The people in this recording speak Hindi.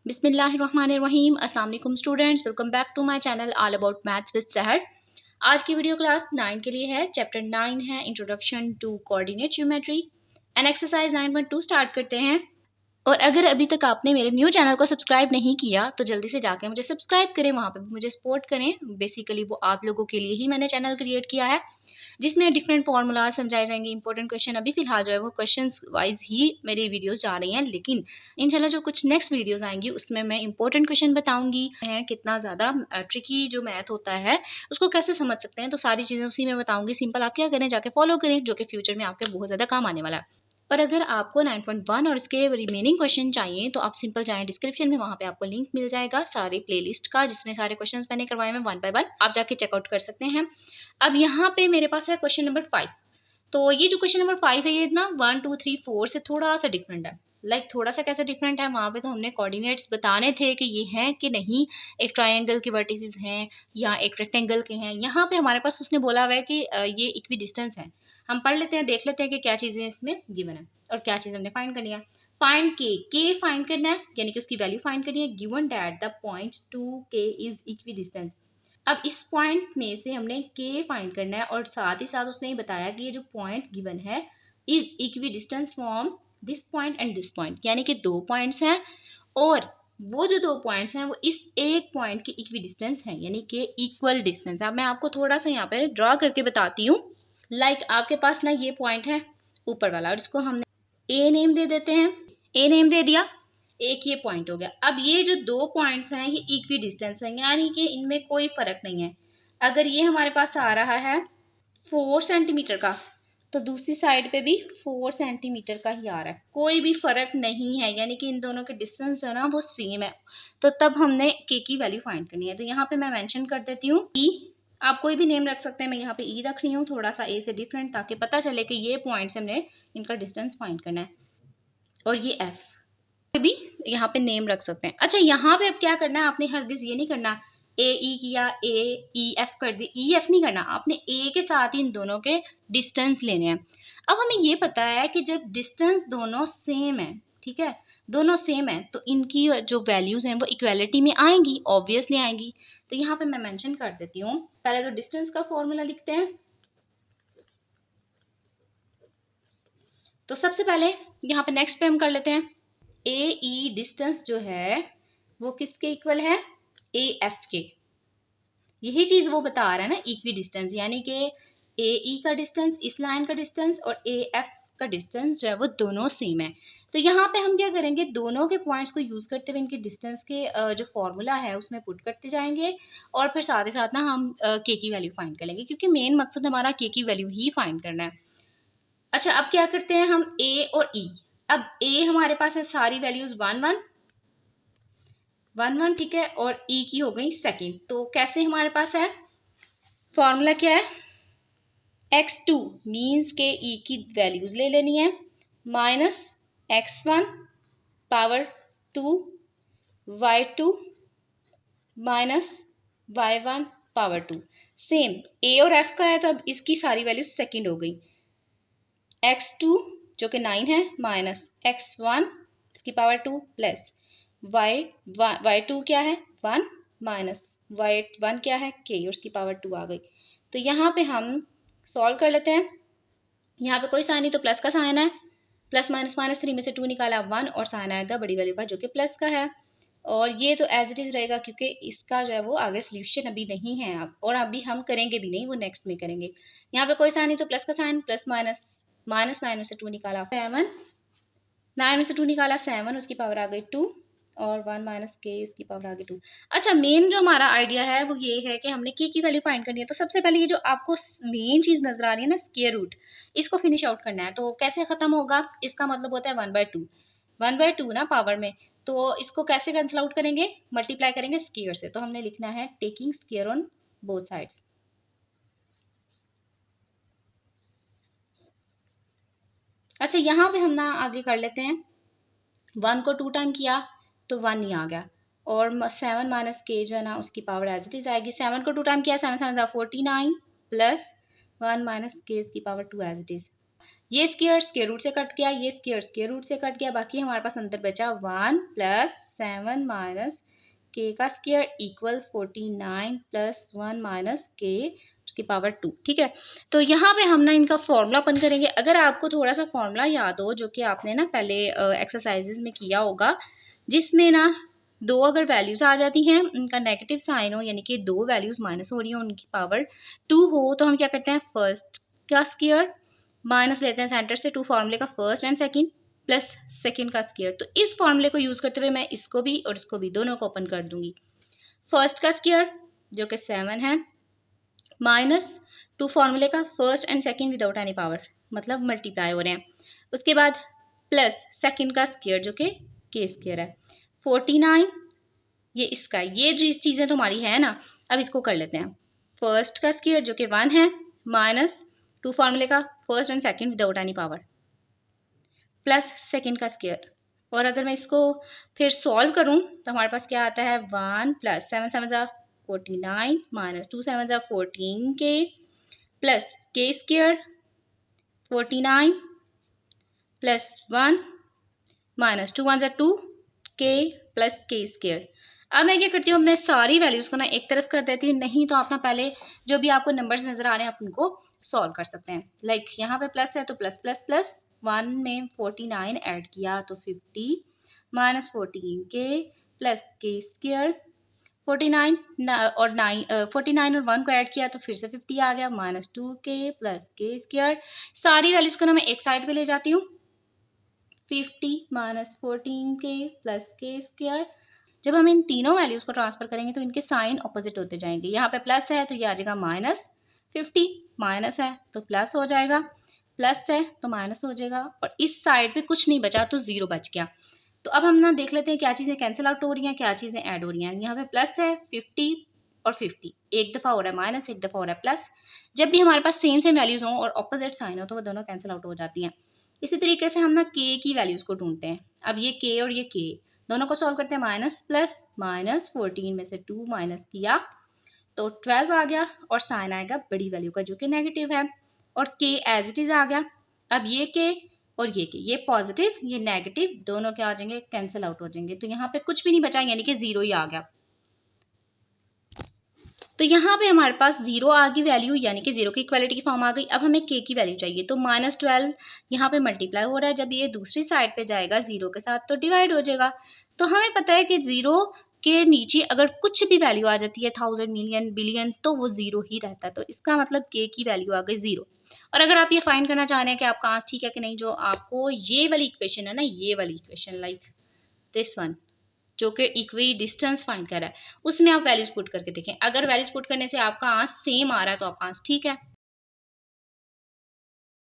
बिस्मिल्लाहिर्रहमानिर्रहीम। अस्सलाम वालेकुम students, welcome back to my channel all about maths with Sahar. आज की वीडियो क्लास 9 के लिए है। चैप्टर 9 है introduction to coordinate geometry and exercise 9.2 start करते हैं। और अगर अभी तक आपने मेरे न्यू चैनल को सब्सक्राइब नहीं किया तो जल्दी से जाके मुझे सब्सक्राइब करें, वहाँ पे भी मुझे सपोर्ट करें। बेसिकली वो आप लोगों के लिए ही मैंने चैनल क्रिएट किया है, जिसमें डिफरेंट फार्मूलाज समझाए जाएंगे, इंपॉर्टेंट क्वेश्चन। अभी फिलहाल जो है वो क्वेश्चंस वाइज ही मेरी वीडियोस जा रही हैं, लेकिन इंशाल्लाह जो कुछ नेक्स्ट वीडियोस आएंगी उसमें मैं इंपॉर्टेंट क्वेश्चन बताऊंगी है कितना ज़्यादा ट्रिकी जो मैथ होता है उसको कैसे समझ सकते हैं। तो सारी चीज़ें उसी में बताऊंगी। सिंपल आप क्या करें, जाके फॉलो करें, जो कि फ्यूचर में आपके बहुत ज़्यादा काम आने वाला है। पर अगर आपको 9.1 और इसके रिमेनिंग क्वेश्चन चाहिए तो आप सिंपल जाएं डिस्क्रिप्शन में, वहाँ पे आपको लिंक मिल जाएगा सारी प्लेलिस्ट का, जिसमें सारे क्वेश्चंस मैंने करवाए हैं 1 बाय 1। आप जाके चेकआउट कर सकते हैं। अब यहाँ पे मेरे पास है क्वेश्चन नंबर 5। तो ये जो क्वेश्चन नंबर 5 है ये ना 1 2 3 4 से थोड़ा सा डिफरेंट है। थोड़ा सा कैसे डिफरेंट है, वहाँ पे तो हमने कोऑर्डिनेट्स बताने थे कि ये हैं कि नहीं, एक ट्रायंगल के वर्टिसेस हैं या एक रेक्टेंगल के हैं। यहाँ पे हमारे पास उसने बोला हुआ है कि ये इक्वी डिस्टेंस है। हम पढ़ लेते हैं, देख लेते हैं कि क्या चीज़ें इसमें गिवन है और क्या चीज़ हमने फाइंड करनी है। फाइंड के फाइंड करना है, यानी कि उसकी वैल्यू फाइंड करनी है। Given that the point 2K is equi distance. अब इस पॉइंट में से हमने के फाइंड करना है और साथ ही साथ उसने ये बताया कि ये जो पॉइंट गिवन है is equi distance from this point and this point, यानी कि 2 पॉइंट्स हैं और वो जो 2 पॉइंट्स हैं वो इस एक पॉइंट की इक्वी डिस्टेंस है, यानी कि इक्वल डिस्टेंस। अब मैं आपको थोड़ा सा यहाँ पे ड्रॉ करके बताती हूँ। आपके पास ना ये पॉइंट है ऊपर वाला और इसको हमने ए नेम दे देते हैं। ए नेम दे दिया, एक ये पॉइंट हो गया। अब ये जो 2 पॉइंट्स हैं ये इक्वी डिस्टेंस है, यानी कि इनमें कोई फर्क नहीं है। अगर ये हमारे पास आ रहा है 4 सेंटीमीटर का तो दूसरी साइड पे भी 4 सेंटीमीटर का ही आ रहा है, कोई भी फर्क नहीं है, यानी कि इन दोनों के डिस्टेंस जो है ना वो सेम है। तो तब हमने के की वैल्यू फाइंड करनी है। तो यहाँ पे मैं मेंशन कर देती हूँ ई। आप कोई भी नेम रख सकते हैं, मैं यहाँ पे ई रख रही हूँ थोड़ा सा ए से डिफरेंट, ताकि पता चले कि ये पॉइंट्स हमने इनका डिस्टेंस फाइंड करना है। और ये एफ भी यहाँ पे नेम रख सकते हैं। अच्छा, यहाँ पे अब क्या करना है, आपने हरगिज ये नहीं करना ए ई किया ए ई एफ कर दी, ई एफ नहीं करना, आपने ए के साथ ही इन दोनों के डिस्टेंस लेने हैं। अब हमें ये पता है कि जब डिस्टेंस दोनों सेम है, ठीक है, दोनों सेम है, तो इनकी जो वैल्यूज हैं वो इक्वालिटी में आएंगी, ऑब्वियसली आएंगी। तो यहाँ पे मैं मेंशन कर देती हूँ। पहले तो डिस्टेंस का फॉर्मूला लिखते हैं। तो सबसे पहले यहाँ पे नेक्स्ट पे हम कर लेते हैं ए ई डिस्टेंस जो है वो किसके इक्वल है, ए एफ के। यही चीज वो बता रहा है ना, इक्वी डिस्टेंस, यानी कि ए ई का डिस्टेंस, इस लाइन का डिस्टेंस और ए एफ का डिस्टेंस जो है वो दोनों सेम है। तो यहाँ पे हम क्या करेंगे, दोनों के पॉइंट्स को यूज करते हुए इनके डिस्टेंस के जो फॉर्मूला है उसमें पुट करते जाएंगे और फिर साथ ही साथ ना हम के की वैल्यू फाइंड कर लेंगे, क्योंकि मेन मकसद हमारा के की वैल्यू ही फाइंड करना है। अच्छा, अब क्या करते हैं हम ए और ई। अब ए हमारे पास है सारी वैल्यूज 1 1 1 1, ठीक है, और ई की हो गई सेकंड। तो कैसे हमारे पास है, फॉर्मूला क्या है, x2 मीन्स के ई की वैल्यूज ले लेनी है minus x1 power 2 y2 minus y1 power 2। Same A और एफ का है तो अब इसकी सारी वैल्यूज सेकंड हो गई। x2 जो कि 9 है माइनस x1 इसकी पावर 2 प्लस y2 क्या है 1 माइनस y1 क्या है k और उसकी पावर 2 आ गई। तो यहाँ पे हम सॉल्व कर लेते हैं। यहाँ पे कोई साइन नहीं तो प्लस का साइन है, प्लस माइनस माइनस 3 में से 2 निकाला 1 और साइन आएगा बड़ी वैल्यू का जो कि प्लस का है। और ये तो एज इट इज रहेगा क्योंकि इसका जो है वो आगे सोल्यूशन अभी नहीं है अब, और अभी हम करेंगे भी नहीं, वो नेक्स्ट में करेंगे। यहाँ पे कोई साइन नहीं तो प्लस का साइन, प्लस माइनस माइनस 9 में से 2 निकाला 7, 9 में से 2 निकाला 7, उसकी पावर आ गई 2 और 1 माइनस के उसकी पावर आ गई 2। अच्छा, मेन जो हमारा आइडिया है वो ये है कि हमने के की वैल्यू फाइंड करनी है। तो सबसे पहले ये जो आपको मेन चीज नजर आ रही है ना स्क्वायर रूट, इसको फिनिश आउट करना है। तो कैसे खत्म होगा, इसका मतलब होता है 1/2, 1/2 ना पावर में। तो इसको कैसे कैंसिल आउट करेंगे, मल्टीप्लाई करेंगे स्क्वायर से। तो हमने लिखना है taking square on both sides. अच्छा, यहाँ पे हम ना आगे कर लेते हैं, 1 को 2 टाइम किया तो 1 ही आ गया, और 7 माइनस के जो है ना उसकी पावर एज इट इज आएगी। 7 को 2 टाइम किया 7 7 49 प्लस 1 माइनस के उसकी पावर 2 एज इट इज। ये स्क्वायर रूट से कट गया, ये स्क्वायर रूट से कट गया, बाकी हमारे पास अंदर बचा 1 प्लस 7 माइनस के का स्क्वायर इक्वल 49 प्लस 1 माइनस के उसकी पावर 2। ठीक है, तो यहाँ पे हम ना इनका फॉर्मूला ओपन करेंगे। अगर आपको थोड़ा सा फॉर्मूला याद हो जो कि आपने ना पहले एक्सरसाइजेज में किया होगा, जिसमें ना दो अगर वैल्यूज आ जाती हैं, उनका नेगेटिव साइन हो, यानी कि दो वैल्यूज माइनस हो रही हो, उनकी पावर 2 हो, तो हम क्या करते हैं, फर्स्ट का स्क्वायर माइनस लेते हैं सेंटर से 2 फॉर्मूले का, first and second plus second का स्क्वायर। तो इस फॉर्मूले को यूज करते हुए मैं इसको भी और इसको भी दोनों को ओपन कर दूंगी। फर्स्ट का स्क्वायर जो कि 7 है माइनस 2 फॉर्मूले का first and second without any power, मतलब मल्टीप्लाई हो रहे हैं। उसके बाद प्लस सेकंड का स्क्वायर जो कि के स्क्वायर है 49, ये इसका, ये जो चीजें तो हमारी है ना, अब इसको कर लेते हैं। फर्स्ट का स्क्वायर जो कि 1 है माइनस 2 फॉर्मूले का first and second without any power plus second का स्क्वायर। और अगर मैं इसको फिर सॉल्व करूं तो हमारे पास क्या आता है, 1 प्लस 7 7 49 माइनस 2 7 14 के प्लस के स्क्वायर 49 प्लस 1 माइनस 2 1 2 के प्लस के स्क्वायर। अब मैं क्या करती हूँ, मैं सारी वैल्यूज को ना एक तरफ कर देती हूँ, नहीं तो आप ना पहले जो भी आपको नंबर्स नजर आ रहे हैं आप उनको सॉल्व कर सकते हैं। लाइक यहाँ पे प्लस है तो प्लस प्लस प्लस 1 में 49 ऐड किया तो 50 माइनस 14 के प्लस के स्क्वायर 49 और 9 49 और 1 को ऐड किया तो फिर से 50 आ गया माइनस 2 के प्लस के स्क्वायर। सारी वैल्यूज को ना मैं एक साइड पे ले जाती हूँ, 50 माइनस 14 के प्लस के स्क्वायर। जब हम इन तीनों वैल्यूज को ट्रांसफर करेंगे तो इनके साइन ऑपोजिट होते जाएंगे। यहाँ पे प्लस है तो ये आ जाएगा माइनस 50, माइनस है तो प्लस हो जाएगा, प्लस है तो माइनस हो जाएगा, और इस साइड पे कुछ नहीं बचा तो 0 बच गया। तो अब हम ना देख लेते हैं क्या चीज़ें कैंसिल आउट हो रही हैं, क्या चीज़ें ऐड हो रही हैं। यहाँ पे प्लस है 50 और 50, एक दफ़ा हो रहा है माइनस, एक दफ़ा हो रहा है प्लस। जब भी हमारे पास सेम सेम वैल्यूज हों और ऑपोजिट साइन हो तो वो दोनों कैंसिल आउट हो जाती हैं। इसी तरीके से हम ना के की वैल्यूज को ढूंढते हैं। अब ये के और ये के दोनों को सॉल्व करते हैं, माइनस प्लस माइनस 14 में से 2 माइनस किया तो 12 आ गया, और साइन आएगा बड़ी वैल्यू का जो कि नेगेटिव है, और के एज इट इज आ गया। अब ये के और ये पॉजिटिव ये नेगेटिव दोनों क्या आ जाएंगे, कैंसिल आउट हो जाएंगे। तो यहाँ पे कुछ भी नहीं बचा, यानी कि 0 ही आ गया। तो यहाँ पे हमारे पास 0 आ गई वैल्यू, यानी कि 0 की इक्वालिटी की फॉर्म आ गई। अब हमें के की वैल्यू चाहिए, तो माइनस 12 यहाँ पे मल्टीप्लाई हो रहा है, जब ये दूसरी साइड पे जाएगा 0 के साथ तो डिवाइड हो जाएगा। तो हमें पता है कि 0 के नीचे अगर कुछ भी वैल्यू आ जाती है 1000 मिलियन बिलियन तो वो 0 ही रहता है। तो इसका मतलब के की वैल्यू आ गई 0। और अगर आप ये फाइंड करना चाह रहे हैं कि आपका आंसर ठीक है कि नहीं, जो आपको ये वाली इक्वेशन है ना, ये वाली इक्वेशन लाइक दिस वन जो कि इक्वी डिस्टेंस फाइंड कर रहा है, उसमें आप वैल्यूज पुट करके देखें। अगर वैल्यूज पुट करने से आपका आंसर सेम आ रहा है तो आपका आंसर ठीक है।